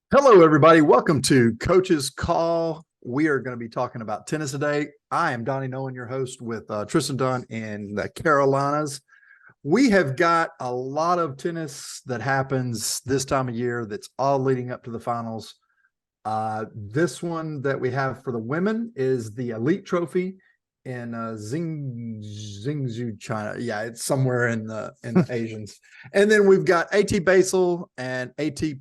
Hello, everybody. Welcome to Coach's Call. We are going to be talking about tennis today. I am Donnie Nolan, your host, with Tristan Dunn in the Carolinas. We have got a lot of tennis that happens this time of year that's all leading up to the finals. This one that we have for the women is the Elite Trophy in Zhengzhou, China. Yeah, it's somewhere in the Asians. And then we've got AT Basel and ATP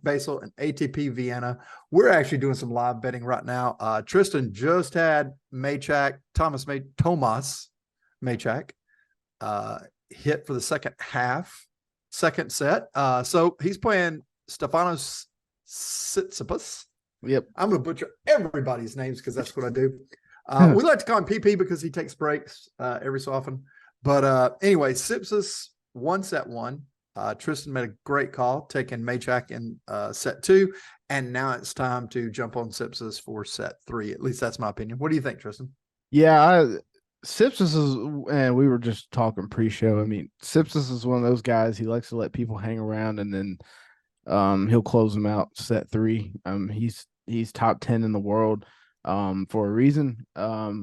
Basel and ATP Vienna. We're actually doing some live betting right now. Tristan just had Tomas Maychak hit for the second set. So he's playing Stefanos Tsitsipas. Yep. I'm going to butcher everybody's names because that's what I do. We like to call him PP because he takes breaks every so often. But anyway, Tsitsipas one set one. Tristan made a great call, taking Maychak in set two. And now it's time to jump on Tsitsipas for set three. At least that's my opinion. What do you think, Tristan? Sipsis is, and we were just talking pre-show. I mean, Sipsis is one of those guys. He likes to let people hang around, and then he'll close them out set three. He's top 10 in the world for a reason. I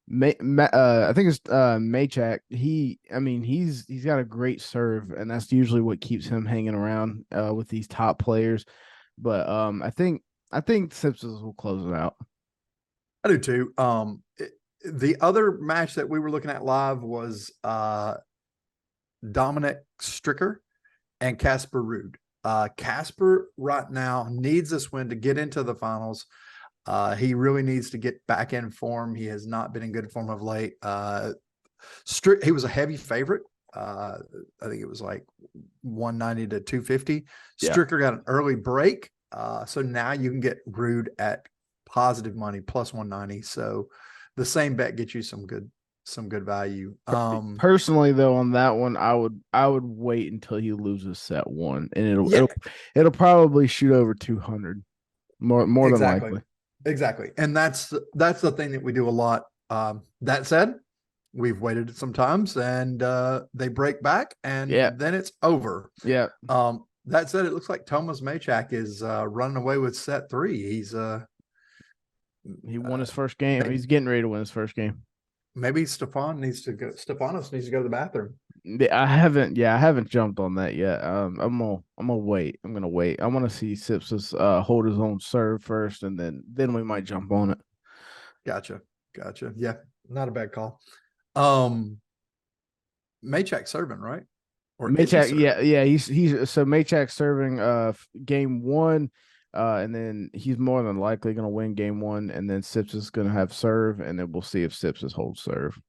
think it's Maychak. He's got a great serve, and that's usually what keeps him hanging around with these top players. But I think Sipsis will close it out. I do too. The other match that we were looking at live was Dominic Stricker and Casper Ruud. Casper right now needs this win to get into the finals. He really needs to get back in form. He has not been in good form of late. He was a heavy favorite. I think it was like 190 to 250. Yeah. Stricker got an early break. So now you can get Ruud at positive money, plus 190. So the same bet gets you some good value. Personally, though, on that one, I would wait until he loses set one, and it'll probably shoot over 200, more than likely. Exactly, and that's the thing that we do a lot. That said, we've waited sometimes, and they break back, and then it's over. Yeah. That said, it looks like Tomas Maychak is running away with set three. He won his first game. He's getting ready to win his first game. Maybe Stefanos needs to go to the bathroom. I haven't jumped on that yet. I'm gonna wait. I'm gonna wait. I want to see Sipsis hold his own serve first, and then we might jump on it. Gotcha. Yeah, not a bad call. Maychak serving, right? Or Maychak, yeah. He's so Maychak serving game one. And then he's more than likely going to win game one, and then Sips is going to have serve, and then we'll see if Sips is hold serve.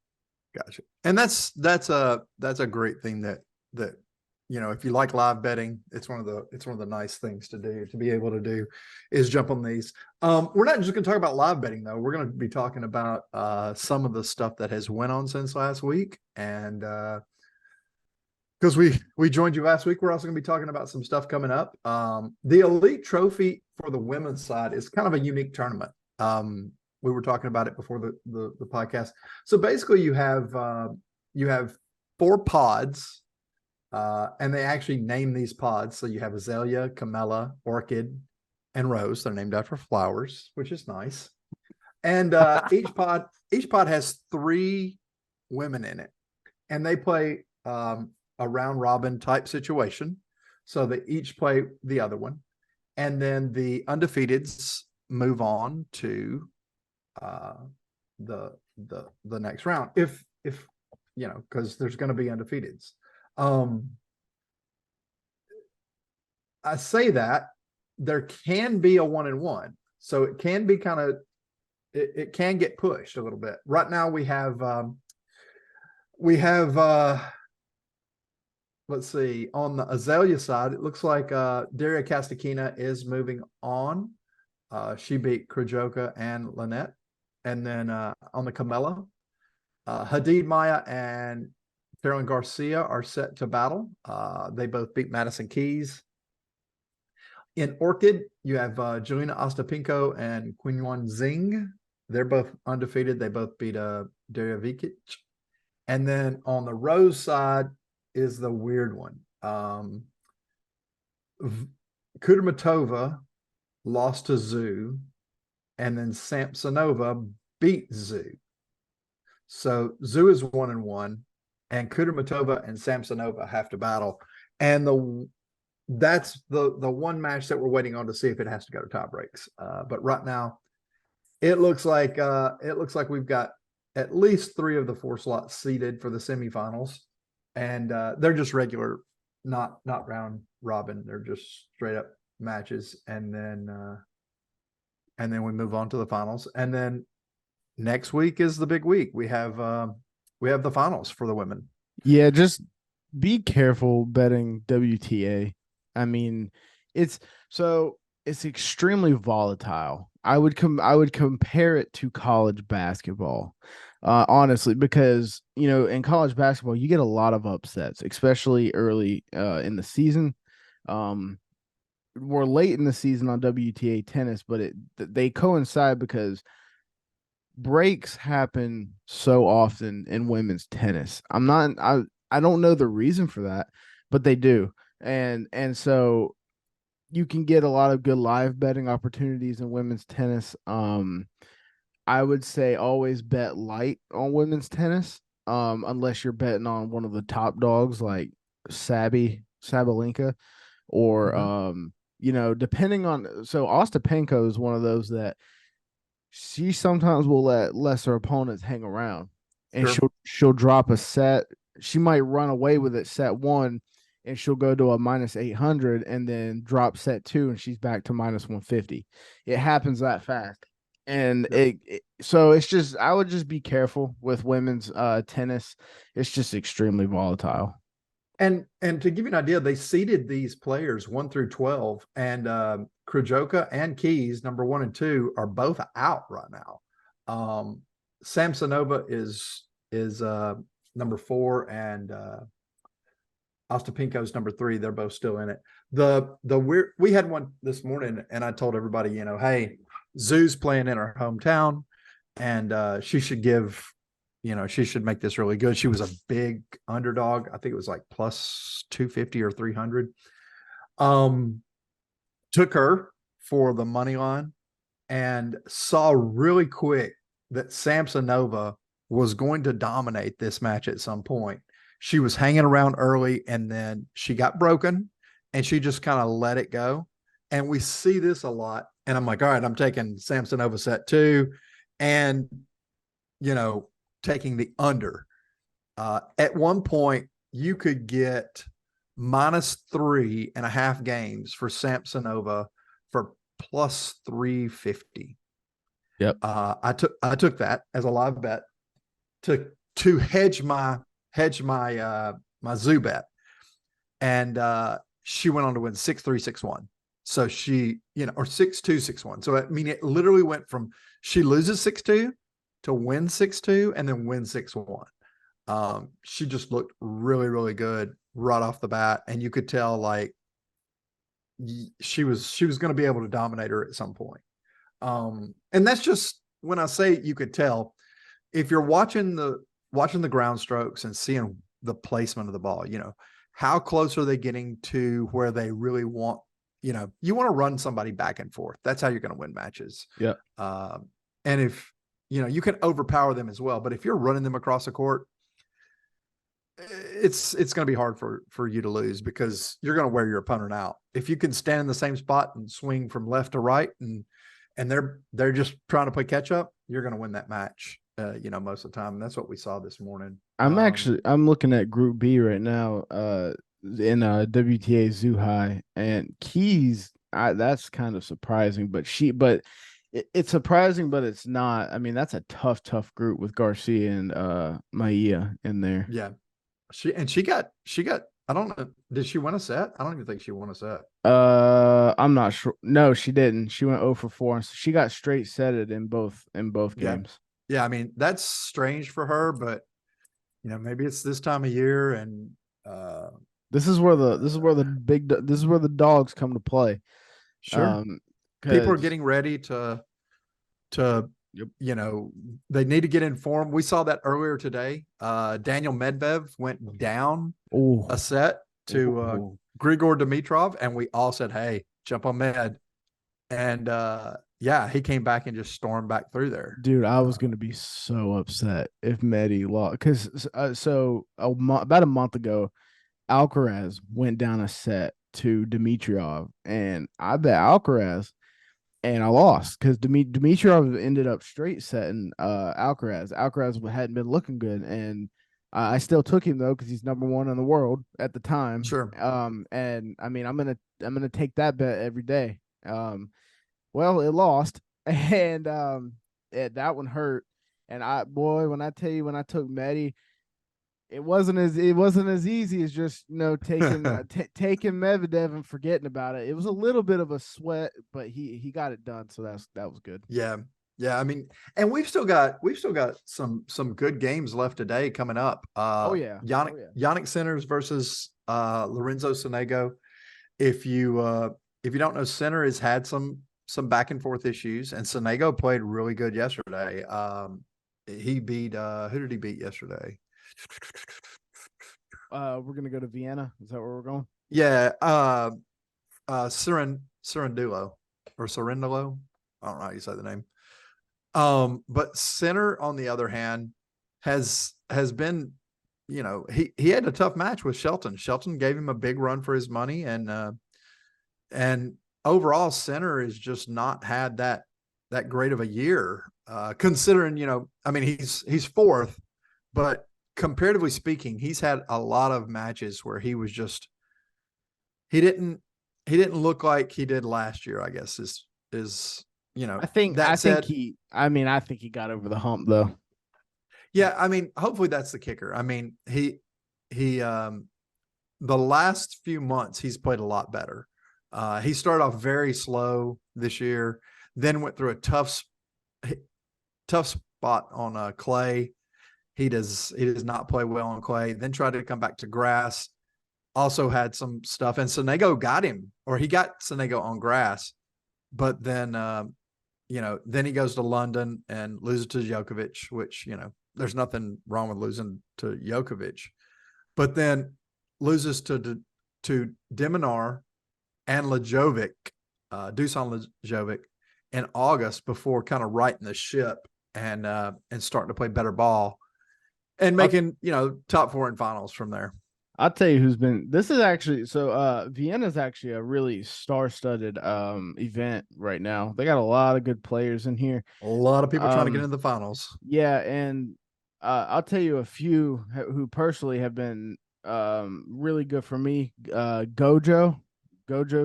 Gotcha. And that's a great thing that if you like live betting, it's one of the nice things to do, to be able to do, is jump on these. We're not just going to talk about live betting though. We're going to be talking about some of the stuff that has went on since last week, and because we joined you last week, we're also going to be talking about some stuff coming up. The Elite Trophy for the women's side is kind of a unique tournament. We were talking about it before the podcast. So basically, you have 4 pods, and they actually name these pods. So you have Azalea, Camellia, Orchid, and Rose. They're named after flowers, which is nice. And each pod has 3 women in it, and they play a round robin type situation. So they each play the other one. And then the undefeateds move on to the next round. If because there's going to be undefeateds. I say that there can be a 1-1. So it can be kind of, it can get pushed a little bit. Right now we have let's see, on the Azalea side, it looks like Daria Kastakina is moving on. She beat Krajova and Lynette. And then on the Camellia, Hadid Maya and Carolyn Garcia are set to battle. They both beat Madison Keys. In Orchid, you have Jelena Ostapenko and Qinyuan Zheng. They're both undefeated. They both beat Daria Vikic. And then on the Rose side is the weird one. Kudermetova lost to Zhu, and then Samsonova beat Zhu. So Zhu is 1-1, and Kudermetova and Samsonova have to battle. And that's the one match that we're waiting on to see if it has to go to tie breaks. But right now, it looks like we've got at least 3 of the 4 slots seated for the semifinals, and they're just regular, not round robin. They're just straight up matches, and then we move on to the finals, and then next week is the big week. We have the finals for the women. Yeah, just be careful betting WTA. I mean, it's extremely volatile. I would compare it to college basketball. Honestly, because in college basketball you get a lot of upsets, especially early in the season. We're late in the season on WTA tennis, but they coincide because breaks happen so often in women's tennis. I don't know the reason for that, but they do. And so you can get a lot of good live betting opportunities in women's tennis. I would say always bet light on women's tennis, unless you're betting on one of the top dogs like Sabalenka, or depending on. So Ostapenko is one of those that she sometimes will let lesser opponents hang around, and Sure. she'll drop a set. She might run away with it set 1, and she'll go to a -800 and then drop set 2, and she's back to -150. It happens that fast. And Yep. so it's just, I would just be careful with women's tennis. It's just extremely volatile. And to give you an idea, they seeded these players 1 through 12, and Krujota and Keys, number 1 and 2, are both out right now. Samsonova is number 4, and Ostapenko's number 3. They're both still in it. We had one this morning, and I told everybody, hey, Zoo's playing in her hometown, and she should make this really good. She was a big underdog. I think it was like plus 250 or 300. Took her for the money line and saw really quick that Samsonova was going to dominate this match at some point. She was hanging around early, and then she got broken, and she just kind of let it go. And we see this a lot. And I'm like, all right, I'm taking Samsonova set 2, and taking the under. At one point, you could get -3.5 games for Samsonova for plus 350. Yep. I took that as a live bet to hedge my Zoo bet, and she went on to win 6-3, 6-1. So she, or 6-2, 6-1. So I mean, it literally went from she loses 6-2 to win 6-2 and then win 6-1. She just looked really, really good right off the bat, and you could tell like she was going to be able to dominate her at some point. And that's just when I say you could tell, if you're watching the ground strokes and seeing the placement of the ball, how close are they getting to where they really want, you want to run somebody back and forth. That's how you're going to win matches. Yeah. And if, you can overpower them as well, but if you're running them across the court, it's going to be hard for you to lose, because you're going to wear your opponent out. If you can stand in the same spot and swing from left to right, and they're just trying to play catch up, you're going to win that match, most of the time. And that's what we saw this morning. I'm looking at Group B right now, in WTA Zhuhai and Keys. That's kind of surprising, but it's surprising, but it's not. I mean, that's a tough group with Garcia and Maia in there. Yeah. She got, I don't know. Did she win a set? I don't even think she won a set. I'm not sure. No, she didn't. She went 0 for 4. So she got straight setted in both games. Yeah, I mean, that's strange for her, but maybe it's this time of year, and this is where the dogs come to play. Sure. People are getting ready to Yep. They need to get in form. We saw that earlier today. Daniel Medvedev went down a set to Grigor Dimitrov, and we all said, hey, jump on med. And yeah, he came back and just stormed back through there. Dude, I was gonna be so upset if Medi lost because about a month ago, Alcaraz went down a set to Dimitrov, and I bet Alcaraz, and I lost because Dimitrov ended up straight setting Alcaraz. Alcaraz hadn't been looking good, and I still took him though because he's number 1 in the world at the time. Sure. And I mean, I'm gonna take that bet every day. Well, it lost, and that one hurt. And when I tell you, when I took Medi, it wasn't as easy as just taking Medvedev and forgetting about it. It was a little bit of a sweat, but he got it done, so that was good. Yeah. Yeah, I mean, and we've still got some good games left today coming up. Oh yeah. Yannick Sinners versus Lorenzo Sonego. If you don't know, Sinner has had some back and forth issues, and Sonego played really good yesterday. He beat who did he beat yesterday? We're gonna go to Vienna. Is that where we're going? Yeah, Cirendulo or Cirendulo. I don't know how you say the name. But Sinner, on the other hand, has been, he had a tough match with Shelton. Shelton gave him a big run for his money, and overall, Sinner has just not had that great of a year. Considering, I mean, he's fourth, but comparatively speaking, he's had a lot of matches where he was just he didn't look like he did last year, I guess is I think he got over the hump though. Yeah, I mean, hopefully that's the kicker. I mean, he the last few months he's played a lot better. He started off very slow this year, then went through a tough spot on clay. He does not play well on clay, then tried to come back to grass. Also had some stuff, and Sonego got him, or he got Sonego on grass, but then then he goes to London and loses to Djokovic, which, there's nothing wrong with losing to Djokovic, but then loses to Diminar and Lajovic, Dusan Lajovic, in August before kind of righting the ship and starting to play better ball and making, top 4 in finals from there. I'll tell you this is actually, Vienna is actually a really star-studded event right now. They got a lot of good players in here. A lot of people trying to get into the finals. Yeah, and I'll tell you a few who personally have been really good for me. Gojo's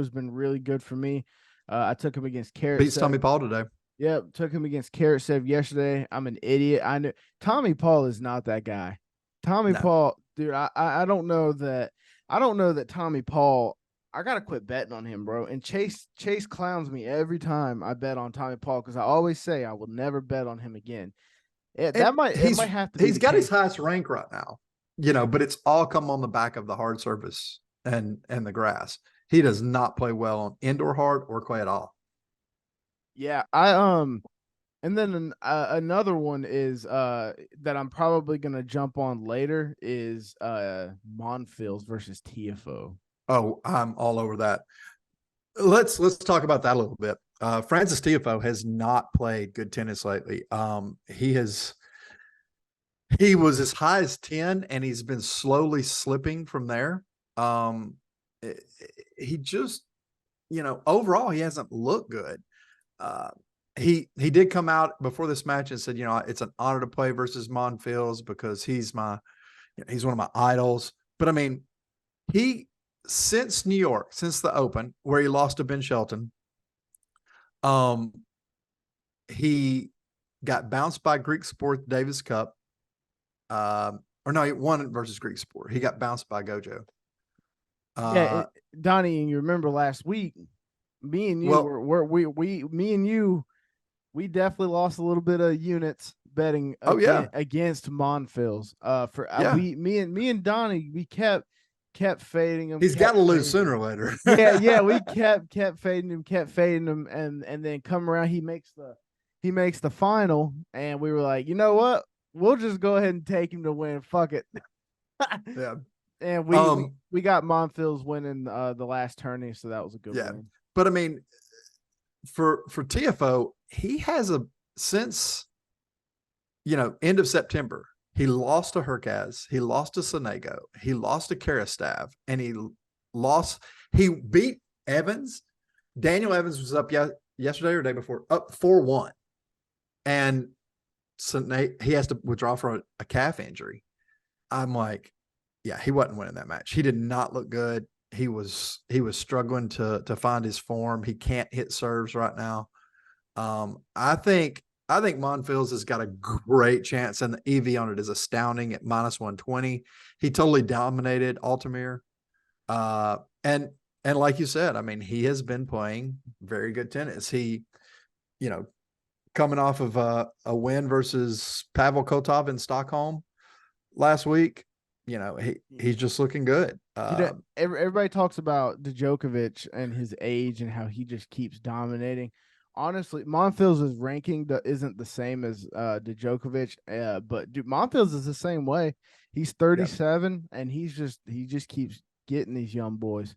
been really good for me. I took him against Karatsev. Beats Tommy Paul today. Yep, took him against Karatsev yesterday. I'm an idiot. I knew Tommy Paul is not that guy. Tommy Paul, dude, I don't know that Tommy Paul. I gotta quit betting on him, bro. And Chase clowns me every time I bet on Tommy Paul because I always say I will never bet on him again. It might have to. He's got his highest rank right now, but it's all come on the back of the hard surface and the grass. He does not play well on indoor hard or clay at all. Yeah, and then another one is that I'm probably gonna jump on later is Monfils versus TFO. Oh, I'm all over that. Let's talk about that a little bit. Francis Tiafoe has not played good tennis lately. He was as high as 10, and he's been slowly slipping from there. He just, overall, he hasn't looked good. He did come out before this match and said, it's an honor to play versus Monfils because he's one of my idols. But I mean, since New York, since the Open where he lost to Ben Shelton, he got bounced by Greek Sport Davis Cup. Or no, he won versus Greek Sport. He got bounced by Gojo. Donnie, you remember last week, me and you, we definitely lost a little bit of units betting against Monfils. Me and Donnie, we kept fading him. He's got to lose sooner or later. We kept fading him, and then come around, he makes the final, and we were like, you know what? We'll just go ahead and take him to win. Fuck it. Yeah. And we got Monfils winning the last tourney, so that was a good win. but I mean, for TFO, he has since end of September, he lost to Herkaz, he lost to Sonego, he lost to Karastav, and he beat Evans. Daniel Evans was up yesterday or day before, up 4-1. And he has to withdraw for a calf injury. I'm like, yeah, he wasn't winning that match. He did not look good. He was struggling to find his form. He can't hit serves right now. I think Monfils has got a great chance, and the EV on it is astounding at -120. He totally dominated Altamir. And like you said, I mean, he has been playing very good tennis. He, coming off of a win versus Pavel Kotov in Stockholm last week, he's just looking good. Everybody talks about Djokovic and his age and how he just keeps dominating. Honestly, Monfils' ranking isn't the same as Djokovic, but dude, Monfils is the same way. He's 37, and he just keeps getting these young boys.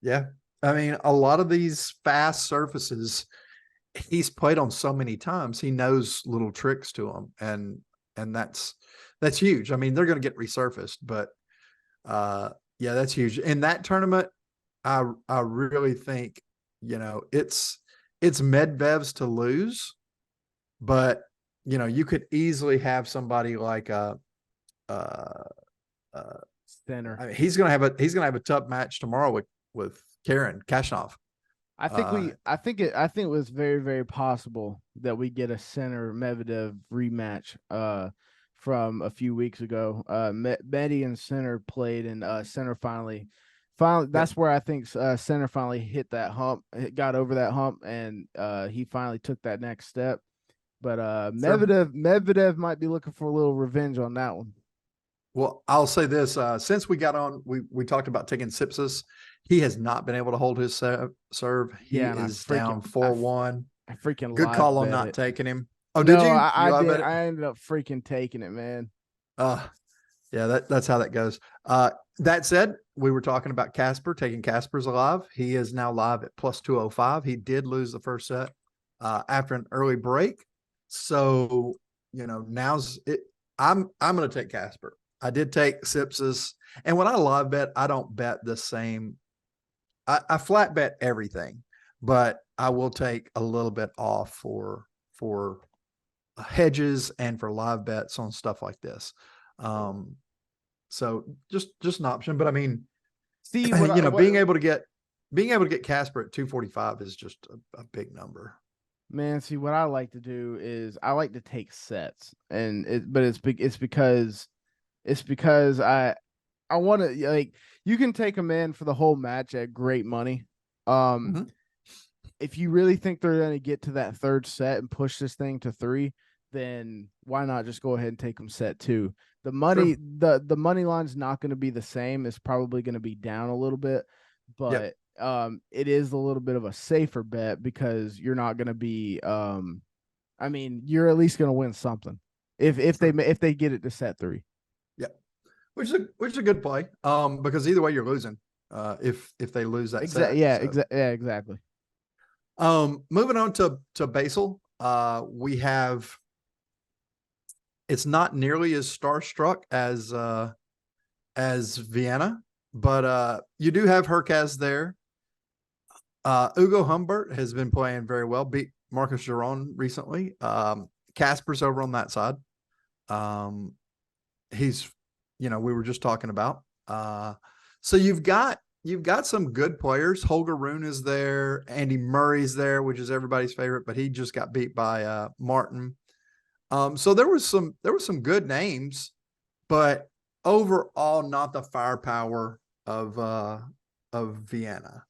Yeah, I mean, a lot of these fast surfaces he's played on so many times. He knows little tricks to them, and that's huge. I mean, they're going to get resurfaced, but yeah, that's huge. In that tournament, I really think it's Medvedev's to lose, but you could easily have somebody like Center. I mean, he's gonna have a tough match tomorrow with Karen Kashnov. I think it was very, very possible that we get a Center Medvedev rematch from a few weeks ago. Medi and Center played, and Center finally that's where I think Center finally hit that hump, got over that hump, and he finally took that next step. But Medvedev might be looking for a little revenge on that one. Well, I'll say this: since we got on, we talked about taking Tsitsipas. He has not been able to hold his serve. He is down 4-1. I freaking good call on not taking him. Oh, no, did you? I did. I ended up freaking taking it, man. Yeah, that's how that goes. That said, we were talking about Casper, taking Casper's alive. He is now live at +205. He did lose the first set after an early break. So, now's it. I'm going to take Casper. I did take Tsitsipas. And when I live bet, I don't bet the same. I flat bet everything, but I will take a little bit off for hedges and for live bets on stuff like this. So just an option, but I mean, see, being able to get Casper at 245 is just a big number. Man, see, what I like to do is I like to take sets, and it's because I want to, like, you can take a man for the whole match at great money. If you really think they're going to get to that third set and push this thing to 3, then why not just go ahead and take them set 2? The money, the money line's not going to be the same. It's probably going to be down a little bit, but it is a little bit of a safer bet because you're not going to be. I mean, you're at least going to win something if they get it to set 3. Yeah, which is a good play. Because either way you're losing. If they lose that set. Yeah, exactly. Moving on to Basel, we have. It's not nearly as starstruck as Vienna, but you do have Herkaz there. Ugo Humbert has been playing very well. Beat Marcus Giron recently. Casper's over on that side. He's, we were just talking about. So you've got some good players. Holger Rune is there. Andy Murray's there, which is everybody's favorite, but he just got beat by Martin. So there was some good names, but overall not the firepower of Vienna.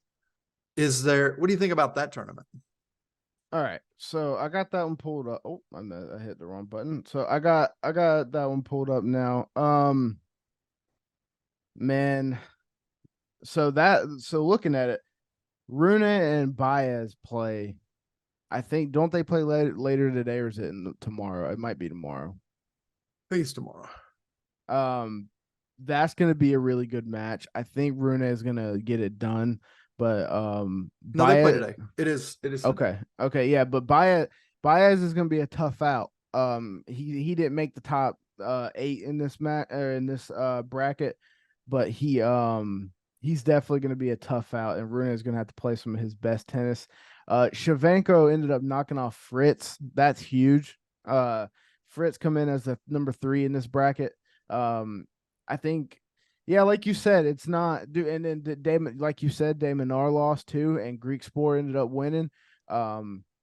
What do you think about that tournament? All right. So I got that one pulled up. Oh, I hit the wrong button. So I got that one pulled up now. Man. So looking at it, Rune and Baez play. I think, don't they play later today, or is it tomorrow? It might be tomorrow. I think it's tomorrow. That's going to be a really good match. I think Rune is going to get it done, but No, they play Baez. today. It is Sunday. Okay, yeah, but Baez is going to be a tough out. He didn't make the top 8 in this match or in this bracket, but he's definitely going to be a tough out, and Rune is going to have to play some of his best tennis. Shevchenko ended up knocking off Fritz. That's huge. Fritz come in as the number 3 in this bracket. I think, yeah, like you said, it's not. And then Damon, like you said, Damon Ar lost too, and Greek Sport ended up winning.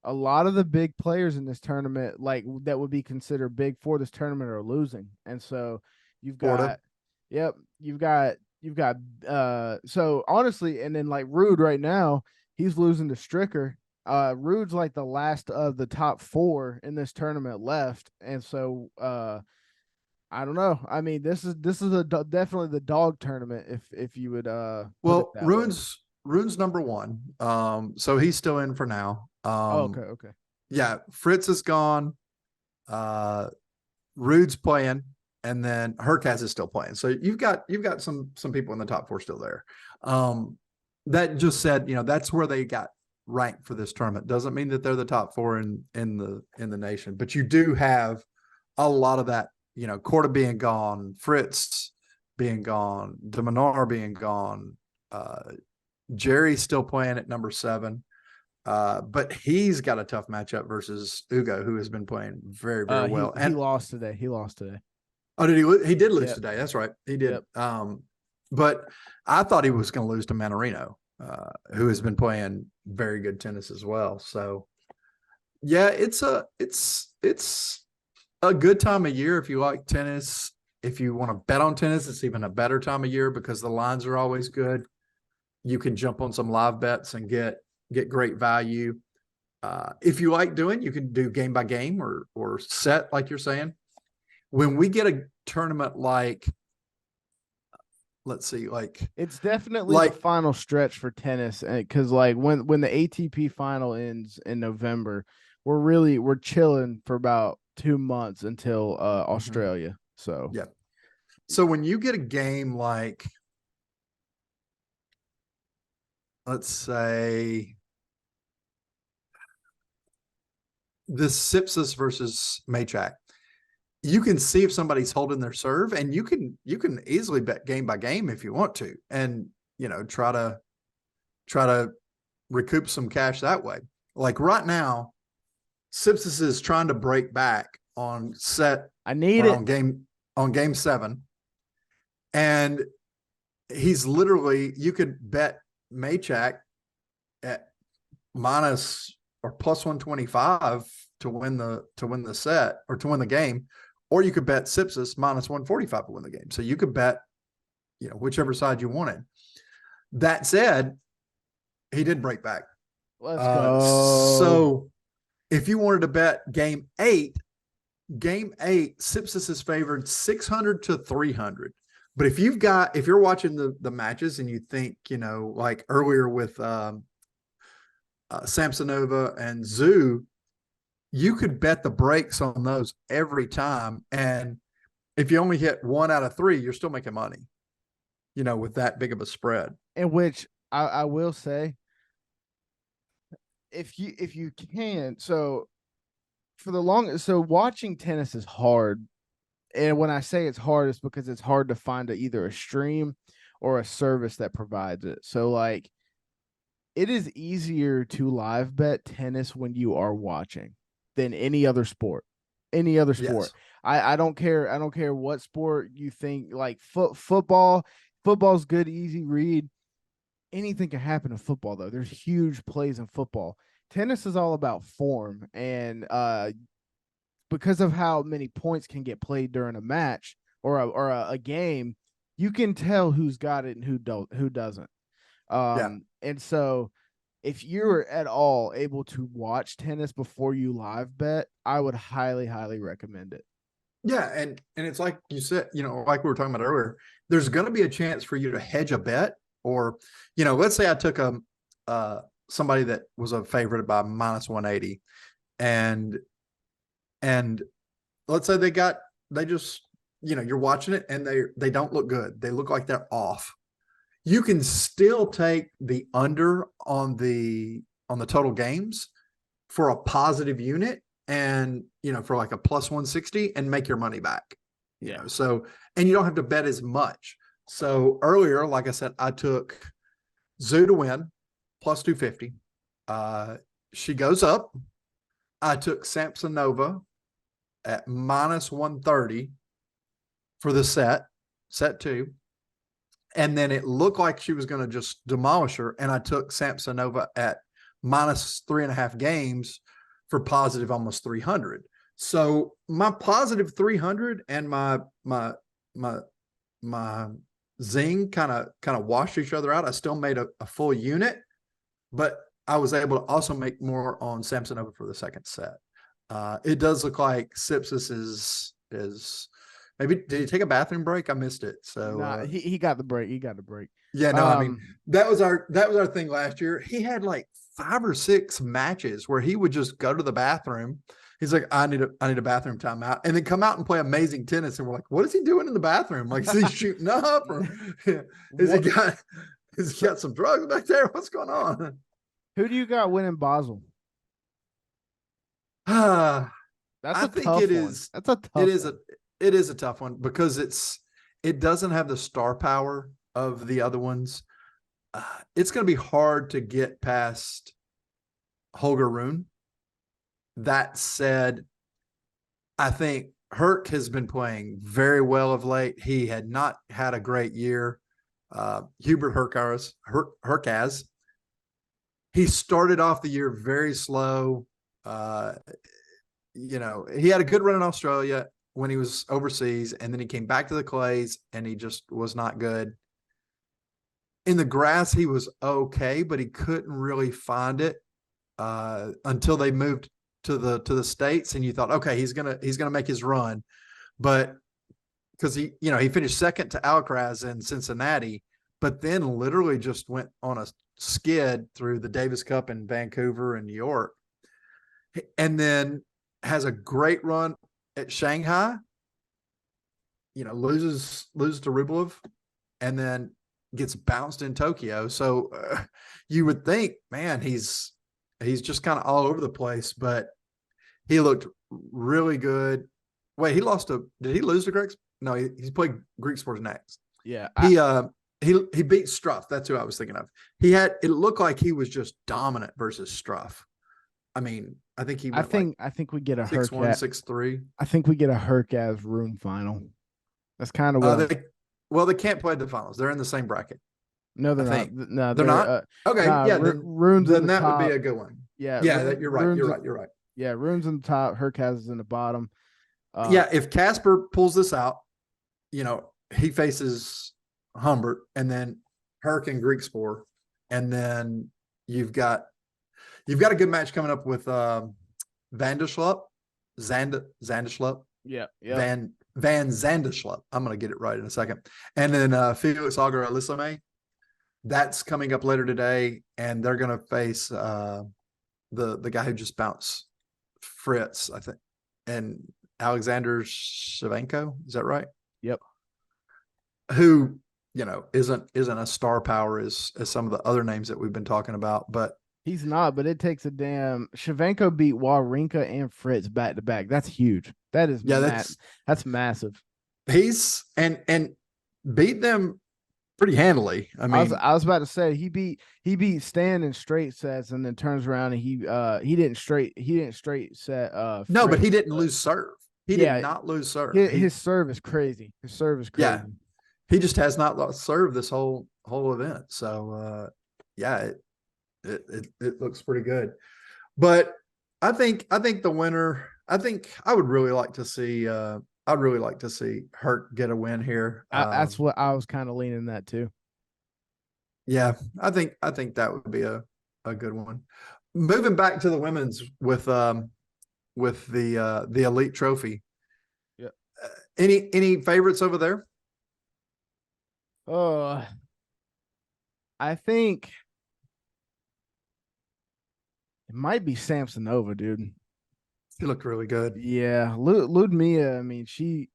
A lot of the big players in this tournament, like that would be considered big for this tournament, are losing, and so you've Florida. got, yep, you've got. So honestly, and then like Rude right now, he's losing to Stricker. Rude's like the last of the top 4 in this tournament left, and so I don't know. I mean, this is definitely the dog tournament if you would put it Well, that way. Rune's number 1. So he's still in for now. Oh, okay. Yeah, Fritz is gone. Rude's playing, and then Herkaz is still playing. So you've got some people in the top 4 still there. That just said, that's where they got ranked for this tournament. Doesn't mean that they're the top 4 in the nation, but you do have a lot of that. Korda being gone, Fritz being gone, De Minaur being gone, Jerry's still playing at number 7. But he's got a tough matchup versus Ugo, who has been playing very, very He well. he And lost today. He lost today. oh, did he? He did lose Yep. today. That's right, he did. Yep. But I thought he was going to lose to Manarino, who has been playing very good tennis as well. So yeah, it's a good time of year if you like tennis. If you want to bet on tennis, it's even a better time of year because the lines are always good. You can jump on some live bets and get great value. If you like doing, you can do game by game or set, like you're saying. When we get a tournament like, let's see, It's definitely the like final stretch for tennis, because like when the ATP final ends in November, we're chilling for about 2 months until mhm, Australia. So yeah. So when you get a game like, let's say, this Sipsis versus Maychak, you can see if somebody's holding their serve, and you can easily bet game by game if you want to, and try to recoup some cash that way. Like right now, Sipsis is trying to break back on set I need or it. on game 7, and he's literally, you could bet Maychak at minus or plus 125 to win the set or to win the game, or you could bet Sipsis minus 145 to win the game. So you could bet, whichever side you wanted. That said, he did break back. Let's go. So if you wanted to bet game 8, Sipsis is favored 600 to 300. But if you're watching the matches and you think, like earlier with Samsonova and Zhu, you could bet the breaks on those every time. And if you only hit 1 out of 3, you're still making money, with that big of a spread. In which I will say, if you can, so for the longest, so watching tennis is hard. And when I say it's hard, it's because it's hard to find either a stream or a service that provides it. So like it is easier to live bet tennis when you are watching than any other sport. Any other sport. Yes. I don't care. I don't care what sport you think, like football. Football's good, easy read. Anything can happen in football though. There's huge plays in football. Tennis is all about form, and because of how many points can get played during a match or a game, you can tell who's got it and who doesn't. Yeah. And so if you're at all able to watch tennis before you live bet, I would highly, highly recommend it. Yeah. And it's like you said, like we were talking about earlier, there's going to be a chance for you to hedge a bet, or, let's say I took somebody that was a favorite by minus 180, and let's say they just, you're watching it and they don't look good. They look like they're off. you can still take the under on the total games for a positive unit, and for like a plus 160, and make your money back. Yeah. So, and you don't have to bet as much. So earlier, like I said, I took Zoo to win plus 250. She goes up. I took Samsonova at minus 130 for the set two. And then it looked like she was going to just demolish her. And I took Samsonova at minus 3.5 games for positive almost 300. So my positive 300 and my zing kind of washed each other out. I still made a full unit, but I was able to also make more on Samsonova for the second set. It does look like Tsitsipas is maybe, did he take a bathroom break? I missed it. So Nah, he got the break. He got the break. yeah, no, I mean that was our thing last year. He had like 5 or 6 matches where he would just go to the bathroom. He's like, I need a bathroom timeout, and then come out and play amazing tennis. And we're like, what is he doing in the bathroom? Like, is he shooting up, or is he got some drugs back there? What's going on? Who do you got winning Basel? That's That's I a think tough it one. is. That's a tough It is one. it is a tough one because it doesn't have the star power of the other ones. It's going to be hard to get past Holger Rune. That said, I think Herc has been playing very well of late. He had not had a great year. Hubert Hurkacz. He started off the year very slow. He had a good run in Australia when he was overseas, and then he came back to the clays and he just was not good. In the grass, he was okay, but he couldn't really find it until they moved to the States, and you thought, okay, he's gonna make his run, but because he finished second to Alcaraz in Cincinnati, but then literally just went on a skid through the Davis Cup in Vancouver and New York, and then has a great run at Shanghai. Loses to Rublev, and then gets bounced in Tokyo. So you would think, man, he's just kind of all over the place, but he looked really good. Wait, did he lose to Greg? No, he's played Greek Sports next. Yeah. He beat Struff. That's who I was thinking of. It looked like he was just dominant versus Struff. I mean, I think he went I think we get a 6-1, Herc 6-3. I think we get a Hurkacz Rune final. That's kind of what they can't play the finals. They're in the same bracket. no, they're not. No, they're not. Okay, yeah, Rune's then in the that top. would be a good one. Yeah, You're right. You're right. Yeah, Rune's in the top. Hurkacz is in the bottom. Yeah, if Casper pulls this out, he faces Humbert, and then Herc and Greek Sport, and then you've got a good match coming up with Vanderschlup, Zanderschlup. Yeah. Van Zanderschlup. I'm going to get it right in a second. And then Felix Auger Elisame. That's coming up later today, and they're going to face the guy who just bounced Fritz, I think, and Alexander Shevchenko. Is that right? Yep. Who isn't a star power as some of the other names that we've been talking about, but he's not. But it takes a damn. Shevchenko beat Wawrinka and Fritz back to back. That's huge. That is that's massive. He's and beat them pretty handily. I mean, I was about to say he beat Stan in straight sets, and then turns around and he didn't straight set. No, but he didn't lose serve. He did not lose serve. His serve is crazy. His serve is crazy. Yeah, he just has not lost serve this whole event. So yeah, it looks pretty good. But I think the winner. I think I would really like to see. I'd really like to see Herc get a win here. That's what I was kind of leaning that too. Yeah, I think that would be a good one. Moving back to the women's with the Elite Trophy. Yeah. Any favorites over there? I think it might be Samsonova, dude. She looked really good. Yeah, Ludmilla. I mean, she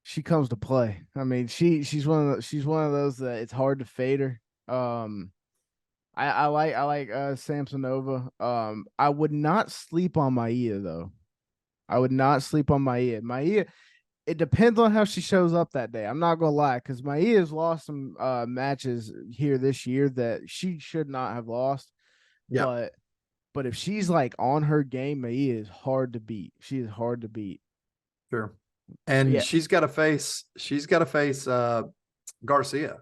she comes to play. I mean, she's one of those that it's hard to fade her. I like Samsonova. I would not sleep on Maia though. I would not sleep on Maia. Maia, it depends on how she shows up that day. I'm not gonna lie, because Maia's lost some matches here this year that she should not have lost. Yeah, But if she's like on her game, Maia is hard to beat. She is hard to beat. sure. But And yeah, she's got to face Garcia,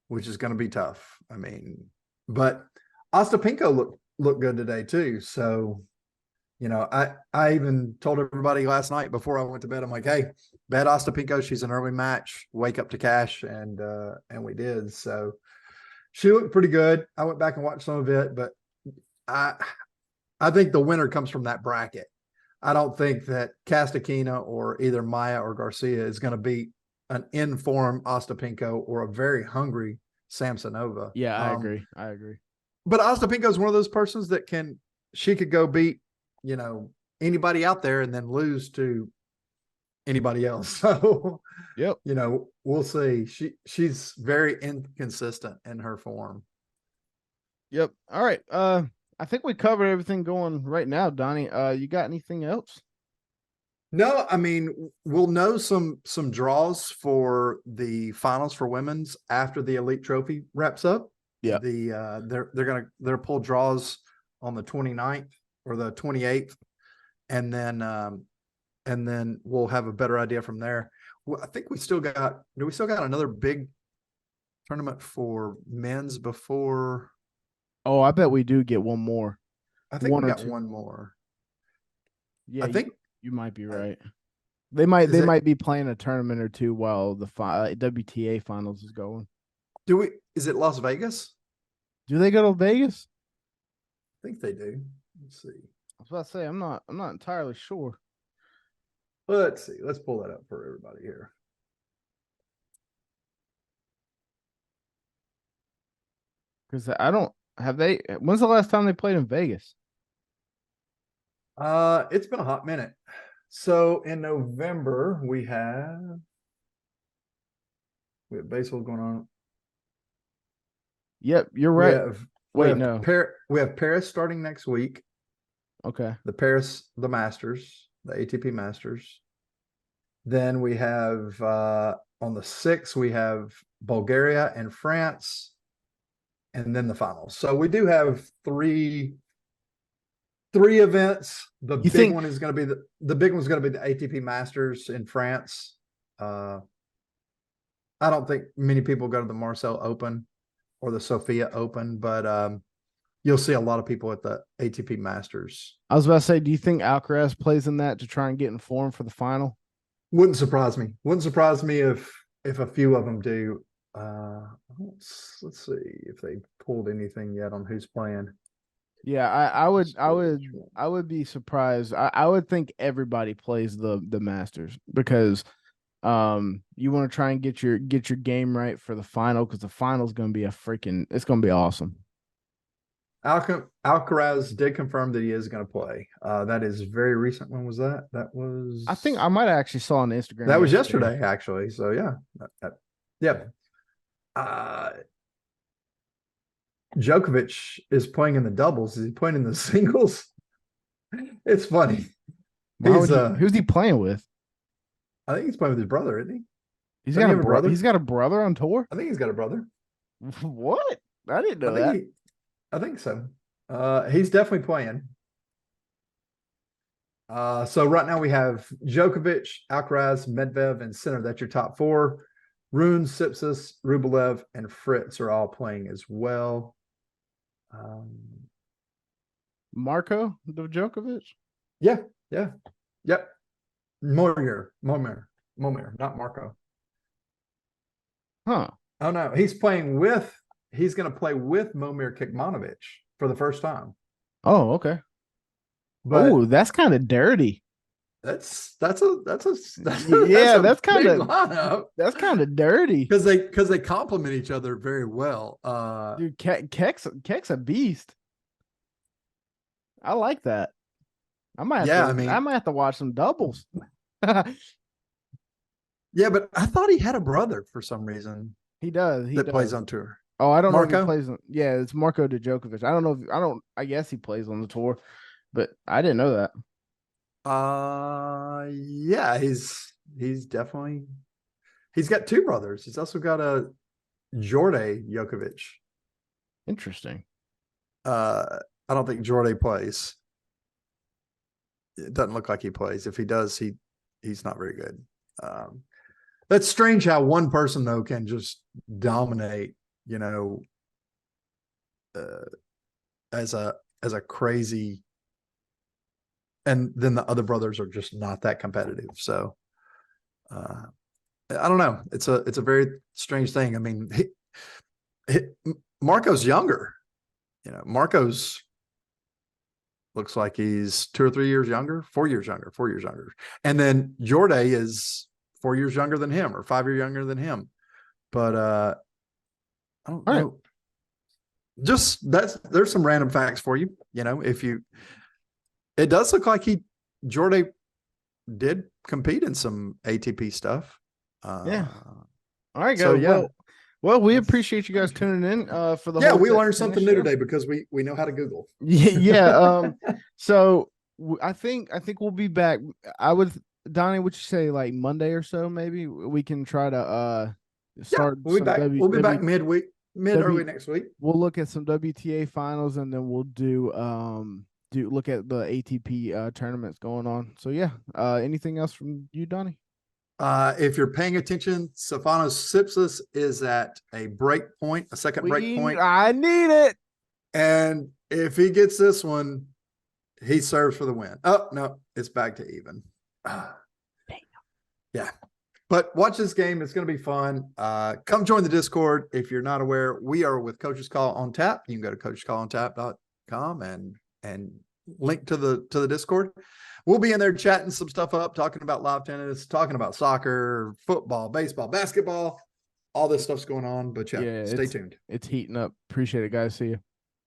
which is going to be tough. I mean, but Ostapinko looked good today too. So, I even told everybody last night before I went to bed, I'm like, hey, bet Ostapinko, she's an early match, wake up to cash, and we did. So she looked pretty good. I went back and watched some of it, but I I think the winner comes from that bracket. I don't think that Castakina or either Maya or Garcia is going to beat an in-form Ostapinko or a very hungry Samsonova. yeah, I agree. I agree. But Ostapinko is one of those persons that she could go beat, anybody out there and then lose to anybody else. So, Yep. we'll see. She's very inconsistent in her form. Yep. All right. I think we covered everything going right now, Donnie. You got anything else? No, I mean, we'll know some draws for the finals for women's after the Elite Trophy wraps up. Yeah. They're pull draws on the 29th or the 28th, and then we'll have a better idea from there. Well, I think we still got another big tournament for men's before. Oh, I bet we do get one more. I think One we or got two. one more. Yeah, I think you might be right. They might it, be playing a tournament or two while the WTA finals is going. is it Las Vegas? Do they go to Vegas? I think they do. Let's see. I was about to say I'm not entirely sure. Let's see. Let's pull that up for everybody here. Because I don't have they. When's the last time they played in Vegas? It's been a hot minute. So in November we have baseball going on. Yep, you're We right. have Wait, no. We have Paris starting next week. Okay. The Masters, the ATP Masters. Then we have on the 6th we have Bulgaria and France, and then the finals. So we do have three events. The big one is going to be the big one's going to be the ATP Masters in France. I don't think many people go to the Marseille Open or the Sofia Open, but you'll see a lot of people at the ATP Masters. I was about to say, do you think Alcaraz plays in that to try and get in form for the final? Wouldn't surprise me. Wouldn't surprise me if a few of them do. Let's see if they pulled anything yet on who's playing. Yeah, I would be surprised. I would think everybody plays the Masters because you want to try and get your game right for the final, because the final is going to be it's going to be awesome. Alcaraz did confirm that he is going to play. That is very recent. When was that? That was, I think I might have actually saw on Instagram. That was yesterday, actually. So yeah. Yeah. Djokovic is playing in the doubles. Is he playing in the singles? It's funny. Who's he playing with? I think he's playing with his brother, isn't he? He's got a brother. He's got a brother on tour. I think he's got a brother. What? I didn't know that. I think so. He's definitely playing. So right now we have Djokovic, Alcaraz, Medvedev, and Sinner. That's your top four. Rune, Tsitsipas, Rublev, and Fritz are all playing as well. Marco Djokovic? Yeah. Yep. Momir, not Marco. Huh. Oh no, he's going to play with Momir Kekmanovic for the first time. Oh, okay. But that's kind of dirty. That's kind of dirty because they complement each other very well. Dude, Keck's a beast. I like that. I might have to watch some doubles. Yeah, but I thought he had a brother for some reason He does. He that plays does. on tour. Oh, I don't know if he Marco? plays on. Yeah, it's Marco Djokovic. I don't know. If, I don't. I guess he plays on the tour, but I didn't know that. Yeah, he's definitely he's got two brothers. He's also got a Jorge Jokovic. Interesting. I don't think Jorge plays. It doesn't look like he plays. If he does, he's not very good. That's strange how one person though can just dominate, you know, uh, as a crazy, and then the other brothers are just not that competitive. So I don't know. It's a very strange thing. I mean, he, Marco's younger. You know, Marco's looks like he's 2 or 3 years younger, 4 years younger, 4 years younger. And then Jorge is 4 years younger than him or 5 years younger than him. But I don't All right. know. Just there's some random facts for you. You know, it does look like Jorge did compete in some ATP stuff. Yeah. All right, guys. So yeah. Well, we appreciate you guys tuning in for the Yeah, whole we learned tennis something new show. today because we know how to Google. Yeah. So I think we'll be back. Donnie, would you say like Monday or so? Maybe we can try to start we'll be some back. We'll be back midweek, early next week. We'll look at some WTA finals, and then we'll do look at the ATP tournaments going on. So yeah. Anything else from you, Donnie? If you're paying attention, Stefanos Tsitsipas is at a break point, a second break point. I need it. And if he gets this one, he serves for the win. Oh, no, it's back to even. Yeah. But watch this game. It's going to be fun. Come join the Discord. If you're not aware, we are with Coach's Call on Tap. You can go to coachescallontap.com and link to the Discord. We'll be in there chatting some stuff up, talking about live tennis, talking about soccer, football, baseball, basketball. All this stuff's going on. But yeah stay tuned. It's heating up. Appreciate it, guys. See you.